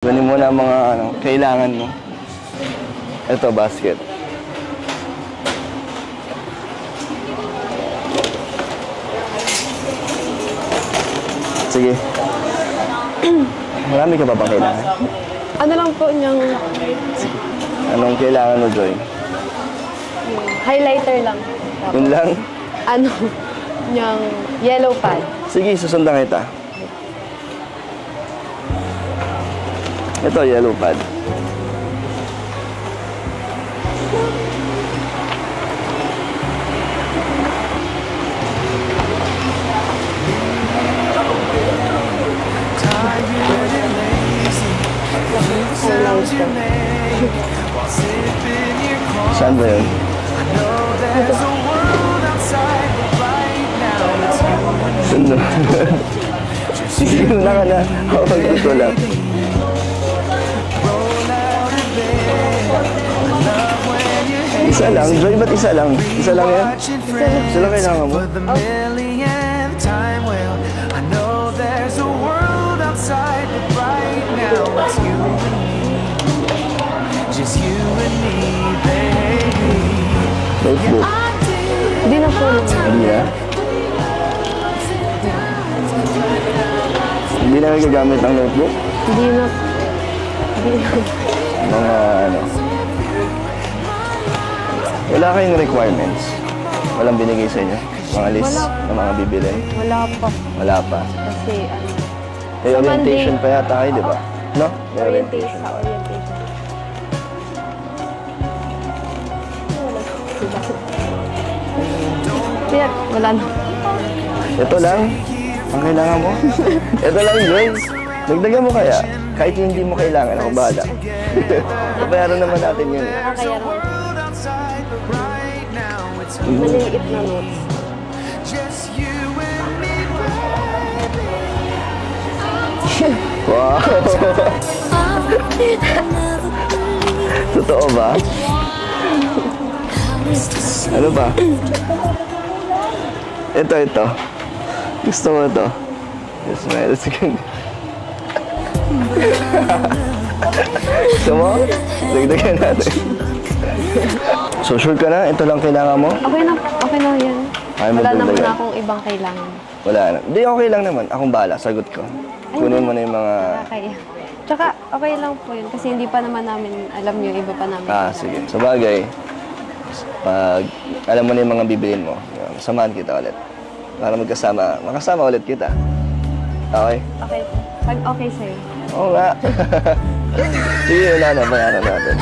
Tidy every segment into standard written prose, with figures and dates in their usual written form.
Kunin mo na ang mga kailangan mo. Ito, basket. Sige. Marami ka pa bang kailangan? Ano lang po niyang Anong kailangan mo, Joy? highlighter lang. Yun lang? Ano, niyang yellow pad. Sige, susundan kita. Ito, yellow pad. Saan ba yun? Sundo. Sige, na ka na. Hawag ito lang. Isa lang? Joy, ba't isa lang? Isa lang yan? Isa lang kailangan mo? Notebook. Hindi na po naman. Hindi na? Hindi na nagagamit ang notebook? Hindi na. Hindi na. Mga ano? Wala kayong requirements? Walang binigay sa inyo? Mga list ng mga bibilin? Wala pa. Wala pa. Kasi ano, May Sa orientation Monday. pa yata kayo, di ba? No? May orientation. orientation. Sa orientation. Kaya, wala na. Ito lang? Ang kailangan mo? Ito lang, Joy. Dagdagan mo kaya? Kahit hindi mo kailangan, ako bahala. Babayaran naman natin yun. Nakakaya na. Maliliit na notes. Wow! Totoo ba? Ano ba? Ito. Gusto mo ito? Yes, smile. Gusto mo? Dagdagan natin. So, sure ka na? Ito lang kailangan mo? Okay na yan. Ayaw mo Wala naman dagdagan? na akong ibang kailangan. Wala na. Hindi, okay lang naman. Akong bahala. Sagot ko. Kunin mo na yung mga... Kaya. Tsaka, okay lang po yun. Kasi hindi pa naman namin alam yung iba pa namin. Sige. Sa bagay, pag alam mo na yung mga bibilin mo, samahan kita ulit. Para makasama ulit kita. Okay? Okay. Pag okay sa'yo. Oo nga. Sige, wala na. Bayaran natin.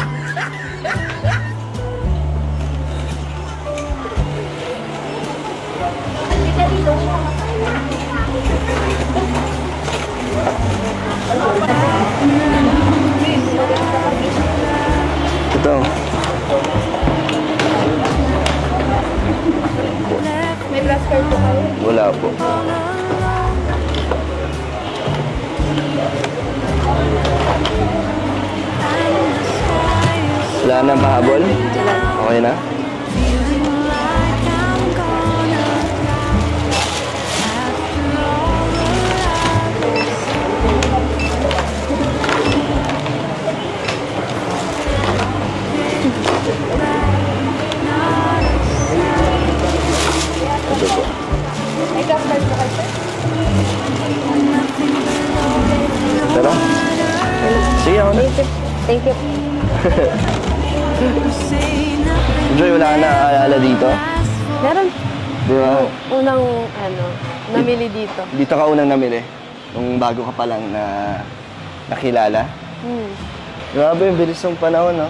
Ito. May plus card po kayo? Wala po. Wala nang pahabol? Okay na? Ito po. May plus card po kayo, sir? Tara. Sige, ako na. Thank you. Joy, wala ka na aalala dito? Meron Di ba? unang, namili dito. Dito ka unang namili. Nung bago ka pa lang na nakilala. Grabe, yung bilis ng panahon, no?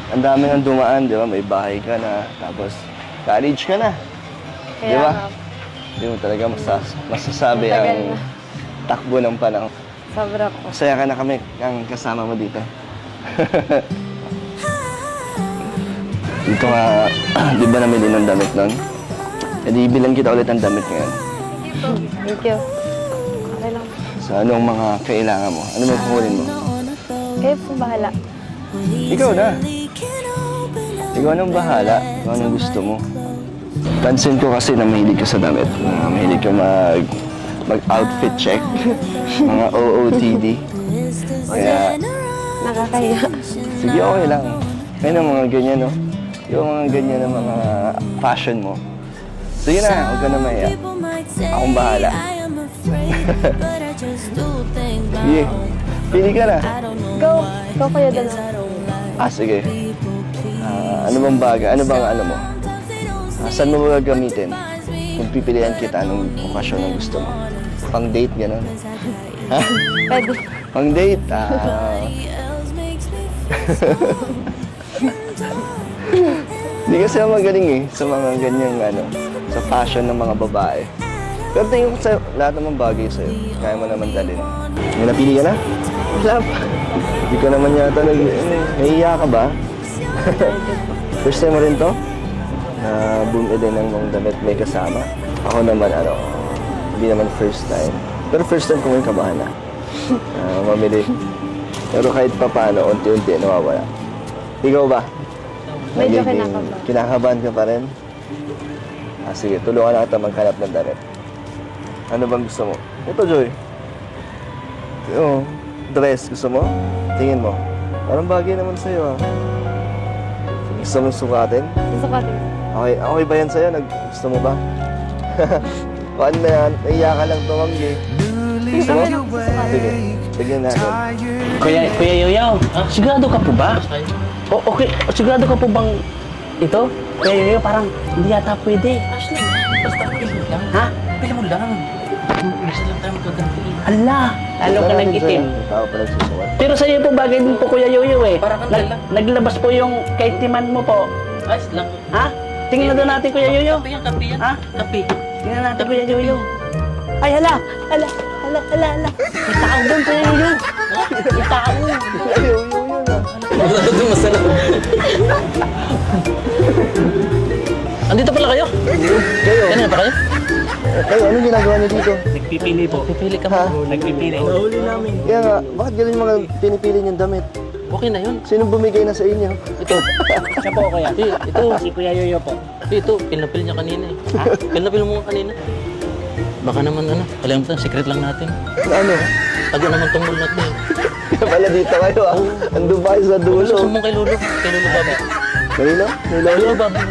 Ang dami nang dumaan, di ba? May bahay ka na, tapos college ka na. Kaya Di ba? nga, Hindi mo talaga masasabi Matagal ang na. takbo ng panahon. sobra po. Masaya ka na kami ang kasama mo dito. Dito nga, di ba namili ng damit nun? E di bilang kita ulit ang damit ngayon. Thank you. Okay lang. Sa anong mga kailangan mo? Ano mo kukunin mo? Kayo po bahala. Ikaw na. Ikaw nang bahala. Ikaw anong gusto mo. Pansin ko kasi na mahilig ka sa damit. Mahilig ka mag-outfit check. Mga OOTD. Kaya, Nakakahiya. sige, okay lang. Ngayon ang mga ganyan, no? Yung mga ganyan na mga fashion mo. Sige na, huwag ka na mahiya. Akong bahala. Sige, pili ka na. Go. Go kayo dalawa. Sige. Ano bang bagay? Ano bang ano mo? Saan mo ba gagamitin? Kung pipilihan kita, anong okasyon ang gusto mo? Pang date, gano'n? Ha? Pwede. Pang date? Hindi kasi ako magaling sa mga ganyang sa fashion ng mga babae. Pero tingin ko sa'yo, lahat naman bagay sa'yo. Kaya mo naman dalhin. May napili ka na? Wala pa. Hindi ka naman yata nahihiya ka ba? First time mo rin to? Na bumili ng mga damit may kasama. Ako naman hindi naman first time. Pero first time ko may kabahan na. Mamili. Pero kahit pa paano, unti-unti nawawala. Ikaw ba? Medyo Nagiging kinakabahan ka pa rin? Sige, tulungan na kita maghanap ng damit. Ano bang gusto mo? Ito, Joy. Dress. Gusto mo? Tingin mo. Parang bagay naman sa'yo, Gusto mo sukatin? Gusto ko din. Okay ba yan sa'yo? Gusto mo ba? Paano na yan? Naiya ka lang tumanggi. Gusto mo? Sige, tignan natin. Kuya Yoyo, sigurado ka po ba? Okay, sigurado ka po bang ito? Kuya Yoyo, parang hindi yata pwede. Ashley, basta pili lang. Ha? Pili mo lang. Isa lang tayo magkaganti. Ala, lalo ka nang itim. Tao pa nagsusukat. Pero sa iyo po bagay din po Kuya Yoyo Parang ang dala. Naglabas po yung kaitiman mo po. Ayos lang. Ha? Tingnan na doon natin Kuya Yoyo. Kape yan, kape yan. Ha? Kape. Tingnan natin Kuya Yoyo. Ay, hala. May tao doon Kuya Yoyo. May tao. Ito masarap. Andito pala kayo? Kayo? Kanina pa kayo? Kayo, anong ginagawa niyo dito? Nagpipili po. Pipili ka Ha? mo. Nagpipili. Nahuli namin. Kaya nga, bakit ganun mga pinipili niyong damit? Okay na yun. Sino bumigay na sa inyo? Ito. Siya po Kuya. Ito. Si Kuya Yoyo po. Ito. Pinapil niya kanina Ha? Pinapil mo nga kanina. Baka naman alam mo secret lang natin. Ano? Tago naman tong mall natin. Kaya pala dito kayo Andun ba kayo sa dulo? Sumbong kay Lolo. Kay Lolo Baba. Kanino? May lolo? Lolo Baba.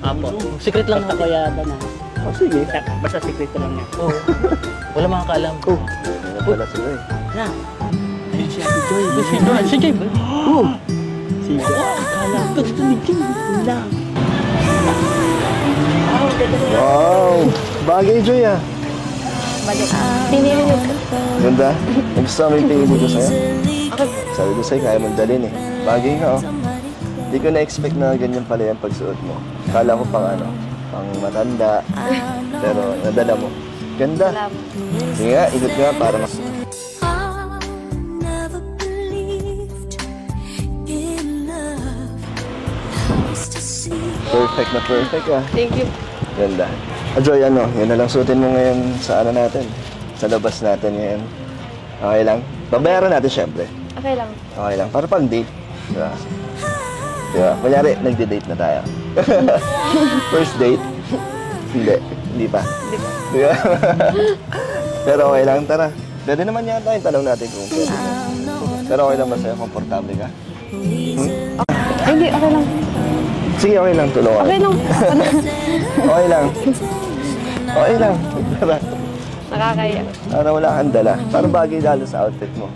Apo. Secret lang Basta natin. Kuya na. Sige. Basta secret ko lang niya. Oo. Wala makakaalam. Ano pala sila Na. Si Joy. Si Joy ba? Si Kala ko gusto ni Jim. Wala. Wow! Bagay, Joy Balik. Pinili niyo. Ganda. Gusto mo yung pinili ko sa'yo? Sabi ko sa'yo, kaya mong dalhin Bagay ka, Hindi ko na-expect na ganyan pala yung pagsuot mo. Kala ko pang pang matanda. Pero nadala mo. Ganda. Salamat. Sige nga, ikot nga para mas... Perfect na perfect Thank you. Ganda. Joy, yun na lang suotin mo ngayon sa natin. Sa labas natin ngayon. Okay lang? Babayaran natin syempre. Okay lang. Okay lang. Para pang date. Diba? Diba? Kunyari, nagde-date na tayo. First date? Hindi. Hindi pa. Hindi pa. Diba? Pero okay lang. Tara. Pwede naman yata yung tanong natin kung pwede. Pero okay lang ba sa'yo? Komportable ka? Ay, hindi. Okay lang. Sige, okay lang. Tulungan. Okay lang. Okay lang. Okay lang. Tara. Nakakaya. Para wala kang dala. Para bagay lalo sa outfit mo.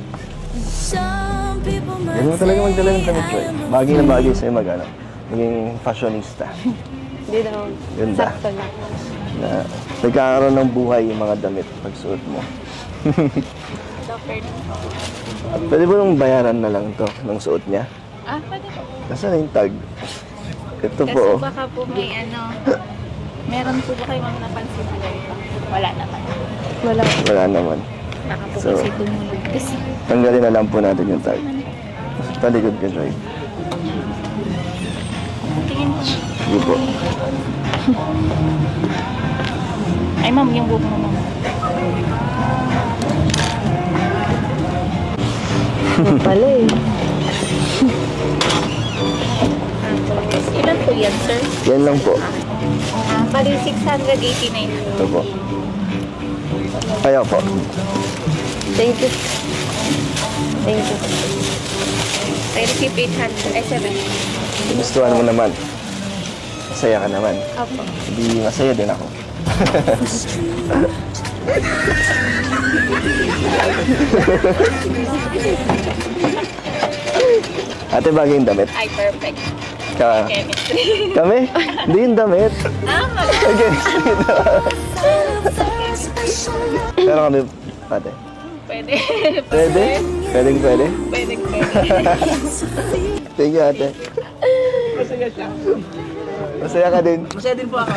Yan mo talaga magdala ng damit, Joy. Bagay na bagay sa'yo maging fashionista. Hindi naman. Ganda. Sakto lang. Na nagkakaroon ng buhay yung mga damit pag suot mo. Pwede ba nung bayaran na lang to ng suot niya? Pwede po. Nasaan na yung tag? Ito Kasi po. baka po may meron po ba kayo mga napansin na ganito? Wala naman. Wala. Wala naman. Baka po So, kasi tumulog. Kasi tanggalin na lang po natin yung tag. Talikod ka, Joy. tingin mo. Sige po. Ay ma'am, yung buhok mo ma'am. Yan pala Tapos, ilan po yan, sir? Yan lang po. Bali 689 Ito po. Kaya po. Thank you. Thank you. I receive 800. Ay, 7. Gustuhan mo naman. Masaya ka naman. Opo. Hindi masaya din ako. Ate, bagay yung damit. Ay, perfect. Ka Chemistry. kami? Hindi yung damit. Okay. Pero kami, ate. Pwede. Pwede? Pwedeng pwede? Pwede. Thank you, ate. Masaya ka din. Masaya din po ako.